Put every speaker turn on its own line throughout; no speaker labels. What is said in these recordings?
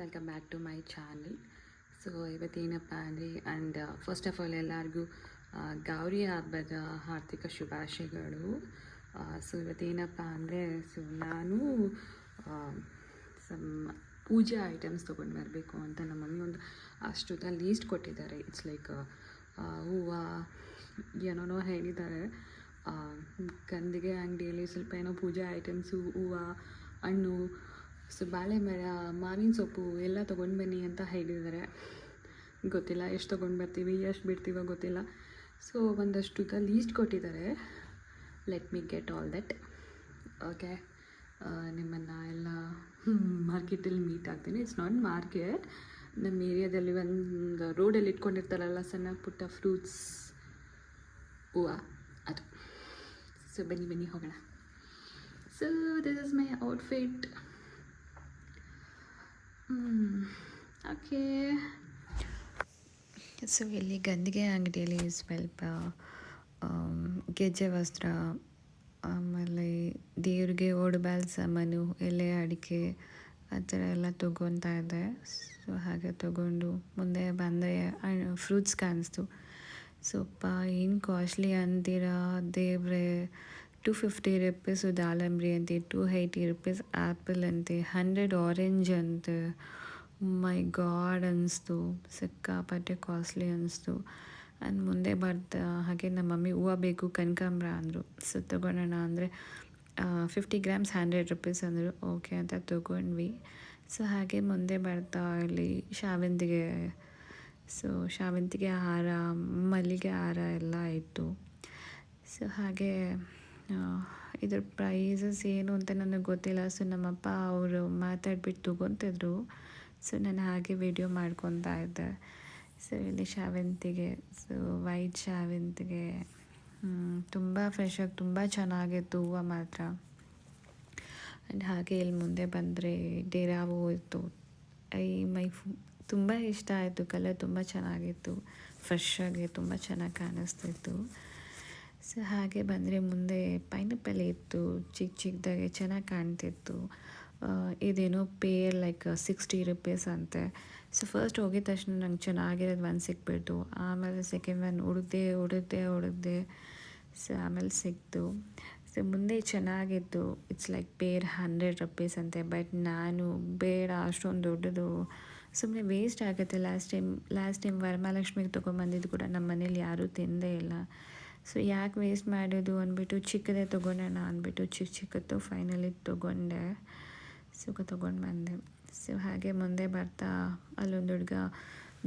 Welcome back to my channel. So ಇವತ್ತೇನಪ್ಪ ಅಂದರೆ first of all ಎಲ್ಲರಿಗೂ ಗೌರಿ ಹಬ್ಬದ ಹಾರ್ದಿಕ ಶುಭಾಶಯಗಳು. ಸೊ ಇವತ್ತೇನಪ್ಪ ಅಂದರೆ ನಾನು ಸಮ್ ಪೂಜೆ ಐಟಮ್ಸ್ ತೊಗೊಂಡು ಬರಬೇಕು ಅಂತ ನಮ್ಮ ಮಮ್ಮಿ ಒಂದು ಅಷ್ಟು ಲೀಸ್ಟ್ ಕೊಟ್ಟಿದ್ದಾರೆ. ಇಟ್ಸ್ ಲೈಕ್ ಹೂವು ಏನೋ ಹೇಳಿದ್ದಾರೆ. ಗಂದಿಗೆ ಅಂಗಡಿಯಲ್ಲಿ ಸ್ವಲ್ಪ ಏನೋ ಪೂಜೆ ಐಟಮ್ಸು, ಹೂವು, ಹಣ್ಣು, ಸೊ ಬಾಳೆ ಮರ, ಮಾವಿನ ಸೊಪ್ಪು ಎಲ್ಲ ತೊಗೊಂಡು ಬನ್ನಿ ಅಂತ ಹೇಳಿದ್ದಾರೆ. ಗೊತ್ತಿಲ್ಲ ಎಷ್ಟು ತೊಗೊಂಡು ಬರ್ತೀವಿ, ಎಷ್ಟು ಬಿಡ್ತೀವೋ ಗೊತ್ತಿಲ್ಲ. ಸೊ ಒಂದಷ್ಟು ಲೀಸ್ಟ್ ಕೊಟ್ಟಿದ್ದಾರೆ. Let me get all that. Okay, ನಿಮ್ಮನ್ನು ಎಲ್ಲ ಮಾರ್ಕೆಟಲ್ಲಿ ಮೀಟ್ ಆಗ್ತೀನಿ. ಇಟ್ಸ್ ನಾಟ್ ಮಾರ್ಕೆಟ್, ನಮ್ಮ ಏರಿಯಾದಲ್ಲಿ ಒಂದು ರೋಡಲ್ಲಿ ಇಟ್ಕೊಂಡಿರ್ತಾರಲ್ಲ ಸಣ್ಣ ಪುಟ್ಟ ಫ್ರೂಟ್ಸ್, ಹೂವು, ಅದು. ಸೊ ಬನ್ನಿ ಹೋಗೋಣ. So this is my outfit. Okay, so ಇಲ್ಲಿ ಗಂದಿಗೆ ಅಂಗಡಿಯಲ್ಲಿ ಸ್ವಲ್ಪ ಗೆಜ್ಜೆ ವಸ್ತ್ರ, ಆಮೇಲೆ ದೇವ್ರಿಗೆ ಓಡಬಾಲ್ ಸಾಮಾನು, ಎಲೆ ಅಡಿಕೆ ಆ ಥರ ಎಲ್ಲ ತೊಗೊತಾ ಇದ್ದೆ. ಸೊ ಹಾಗೆ ತೊಗೊಂಡು ಮುಂದೆ ಬಂದರೆ ಫ್ರೂಟ್ಸ್ ಕಾಣಿಸ್ತು. ಸ್ವಲ್ಪ ಏನು ಕಾಸ್ಟ್ಲಿ ಅಂತೀರಾ ದೇವ್ರೆ, 250 ರೂಪೀಸು ದಾಳಂಬ್ರಿ ಅಂತೆ, 280 ರೂಪೀಸ್ ಆ್ಯಪಲ್ ಅಂತೆ, 100 ಆರೆಂಜ್ ಅಂತೆ. ಮೈ ಗಾಡ್ ಅನಿಸ್ತು, ಸಿಕ್ಕಾಪಟ್ಟೆ ಕಾಸ್ಟ್ಲಿ ಅನಿಸ್ತು. ಆ್ಯಂಡ್ ಮುಂದೆ ಬರ್ತಾ ಹಾಗೆ ನಮ್ಮ ಮಮ್ಮಿ ಹೂವು ಬೇಕು ಕನಕಾಂಬ್ರ ಅಂದರು. ಸೊ ತೊಗೊಳೋಣ ಅಂದರೆ 50 ಗ್ರಾಮ್ಸ್ 100 ರೂಪೀಸ್ ಅಂದರು. ಓಕೆ ಅಂತ ತೊಗೊಂಡ್ವಿ. ಸೊ ಹಾಗೆ ಮುಂದೆ ಬರ್ತಾ ಇಲ್ಲಿ ಶಾವಂತಿಗೆ ಹಾರ, ಮಲ್ಲಿಗೆ ಹಾರ ಎಲ್ಲ ಇತ್ತು. ಸೊ ಹಾಗೆ ಇದ್ರ ಪ್ರೈಸಸ್ ಏನು ಅಂತ ನನಗೆ ಗೊತ್ತಿಲ್ಲ. ಸೊ ನಮ್ಮಪ್ಪ ಅವರು ಮಾತಾಡ್ಬಿಟ್ಟು ತೊಗೊತಿದ್ರು. ಸೊ ನಾನು ಹಾಗೆ ವಿಡಿಯೋ ಮಾಡ್ಕೊತಾ ಇದ್ದೆ. ಸೊ ಇಲ್ಲಿ ಶಾವಂತಿಗೆ, ಸೊ ವೈಟ್ ಶಾವಂತಿಗೆ ತುಂಬ ಫ್ರೆಶಾಗಿ ತುಂಬ ಚೆನ್ನಾಗಿತ್ತು ಹೂವು ಮಾತ್ರ. ಆ್ಯಂಡ್ ಹಾಗೆ ಇಲ್ಲಿ ಮುಂದೆ ಬಂದರೆ ಡೇರಾ ಹೂವು ಇತ್ತು. ತುಂಬ ಇಷ್ಟ ಆಯಿತು. ಕಲರ್ ತುಂಬ ಚೆನ್ನಾಗಿತ್ತು, ಫ್ರೆಶ್ಶಾಗಿ ತುಂಬ ಚೆನ್ನಾಗಿ ಕಾಣಿಸ್ತಿತ್ತು. ಸೊ ಹಾಗೆ ಬಂದರೆ ಮುಂದೆ ಪೈನಾಪಲ್ ಇತ್ತು, ಚಿಕ್ಕದಾಗೆ ಚೆನ್ನಾಗಿ ಕಾಣ್ತಿತ್ತು. ಇದೇನೋ ಪೇರ್ ಲೈಕ್ 60 ರೂಪೀಸ್ ಅಂತೆ. ಸೊ ಫಸ್ಟ್ ಹೋಗಿದ ತಕ್ಷಣ ನಂಗೆ ಚೆನ್ನಾಗಿರೋದು ಒಂದು ಸಿಕ್ಬಿಟ್ಟು, ಆಮೇಲೆ ಸೆಕೆಂಡ್ ಒನ್ ಹುಡುಕ್ದೆ. ಸೊ ಆಮೇಲೆ ಸಿಕ್ತು. ಸೊ ಮುಂದೆ ಚೆನ್ನಾಗಿತ್ತು. ಇಟ್ಸ್ ಲೈಕ್ ಪೇರ್ 100 ರೂಪೀಸ್ ಅಂತೆ. ಬಟ್ ನಾನು ಬೇಡ, ಅಷ್ಟೊಂದು ದೊಡ್ಡದು ಸುಮ್ಮನೆ ವೇಸ್ಟ್ ಆಗುತ್ತೆ. ಲಾಸ್ಟ್ ಟೈಮ್ ವರಮಹಾಲಕ್ಷ್ಮಿಗೆ ತೊಗೊಂಬಂದಿದ್ದು ಕೂಡ ನಮ್ಮ ಮನೇಲಿ ಯಾರೂ ತಿಂದೇ ಇಲ್ಲ. ಸೊ ಯಾಕೆ ವೇಸ್ಟ್ ಮಾಡೋದು ಅಂದ್ಬಿಟ್ಟು ಚಿಕ್ಕದೇ ತೊಗೊಳೋಣ ಅಂದ್ಬಿಟ್ಟು ಚಿಕ್ಕದು ಫೈನಲಿ ತೊಗೊಂಡೆ. ಸೊ ತೊಗೊಂಡು ಬಂದೆ. ಸೊ ಹಾಗೆ ಮುಂದೆ ಬರ್ತಾ ಅಲ್ಲೊಂದು ಹುಡುಗ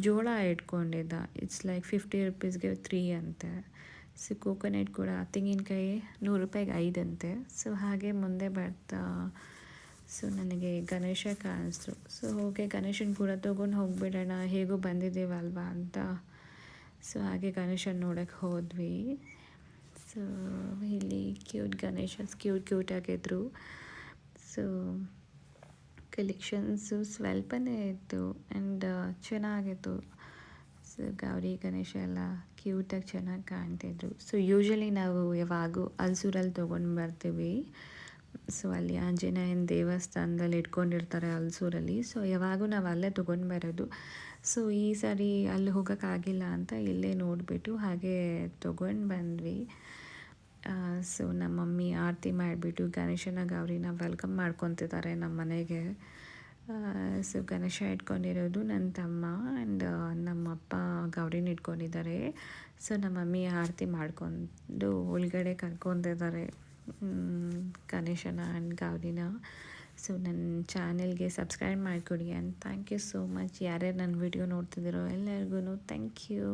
ಜೋಳ ಇಟ್ಕೊಂಡಿದ್ದ. ಇಟ್ಸ್ ಲೈಕ್ 50 ರೂಪೀಸ್ಗೆ 3 ಅಂತೆ. ಸೊ ಕೋಕೋನಟ್ ಕೂಡ, ತೆಂಗಿನಕಾಯಿ 100 ರೂಪಾಯಿಗೆ 5 ಅಂತೆ. ಸೊ ಹಾಗೆ ಮುಂದೆ ಬರ್ತಾ ಸೊ ನನಗೆ ಗಣೇಶ ಕಾಣಿಸ್ತು. ಸೊ ಹೋಗಿ ಗಣೇಶನ ಕೂಡ ತೊಗೊಂಡು ಹೋಗಿಬಿಡೋಣ, ಹೇಗೂ ಬಂದಿದ್ದೀವಲ್ವಾ ಅಂತ. ಸೊ ಹಾಗೆ ಗಣೇಶನ ನೋಡೋಕ್ಕೆ ಹೋದ್ವಿ. ಸೊ ಇಲ್ಲಿ ಗಣೇಶಸ್ ಕ್ಯೂಟ್ ಆಗಿದ್ರು. ಸೊ ಕಲೆಕ್ಷನ್ಸು ಸ್ವಲ್ಪನೇ ಇತ್ತು ಆ್ಯಂಡ್ ಚೆನ್ನಾಗಿತ್ತು. ಸೊ ಗೌರಿ ಗಣೇಶ ಎಲ್ಲ ಕ್ಯೂಟಾಗಿ ಚೆನ್ನಾಗಿ ಕಾಣ್ತಿದ್ರು. ಸೊ ಯೂಶ್ವಲಿ ನಾವು ಯಾವಾಗೂ ಹಲ್ಸೂರಲ್ಲಿ ತೊಗೊಂಡು ಬರ್ತೀವಿ. ಸೊ ಅಲ್ಲಿ ಆಂಜನೇಯನ ದೇವಸ್ಥಾನದಲ್ಲಿ ಇಟ್ಕೊಂಡಿರ್ತಾರೆ ಹಲ್ಸೂರಲ್ಲಿ. ಸೊ ಯಾವಾಗೂ ನಾವು ಅಲ್ಲೇ ತೊಗೊಂಡು ಬರೋದು. ಸೊ ಈ ಸಾರಿ ಅಲ್ಲಿ ಹೋಗೋಕ್ಕಾಗಿಲ್ಲ ಅಂತ ಇಲ್ಲೇ ನೋಡಿಬಿಟ್ಟು ಹಾಗೆ ತೊಗೊಂಡು ಬಂದ್ವಿ. ಸೊ ನಮ್ಮ ಮಮ್ಮಿ ಆರತಿ ಮಾಡಿಬಿಟ್ಟು ಗಣೇಶನ ಗೌರಿನ ವೆಲ್ಕಮ್ ಮಾಡ್ಕೊತಿದ್ದಾರೆ ನಮ್ಮ ಮನೆಗೆ. ಸೊ ಗಣೇಶ ಇಟ್ಕೊಂಡಿರೋದು ನನ್ನ ತಮ್ಮ ಆ್ಯಂಡ್ ನಮ್ಮಪ್ಪ ಗೌರಿನ ಇಟ್ಕೊಂಡಿದ್ದಾರೆ. ಸೊ ನಮ್ಮ ಮಮ್ಮಿ ಆರತಿ ಮಾಡ್ಕೊಂಡು ಒಳಗಡೆ ಕರ್ಕೊತಿದ್ದಾರೆ ಗಣೇಶನ ಆ್ಯಂಡ್ ಗೌರಿನ. ಸೊ ನನ್ನ ಚಾನೆಲ್ಗೆ ಸಬ್ಸ್ಕ್ರೈಬ್ ಮಾಡಿಕೊಡಿ and thank you so much. ಯಾರ್ಯಾರು ನನ್ನ ವಿಡಿಯೋ ನೋಡ್ತಿದ್ದೀರೋ ಎಲ್ಲರಿಗೂ ಥ್ಯಾಂಕ್ ಯು.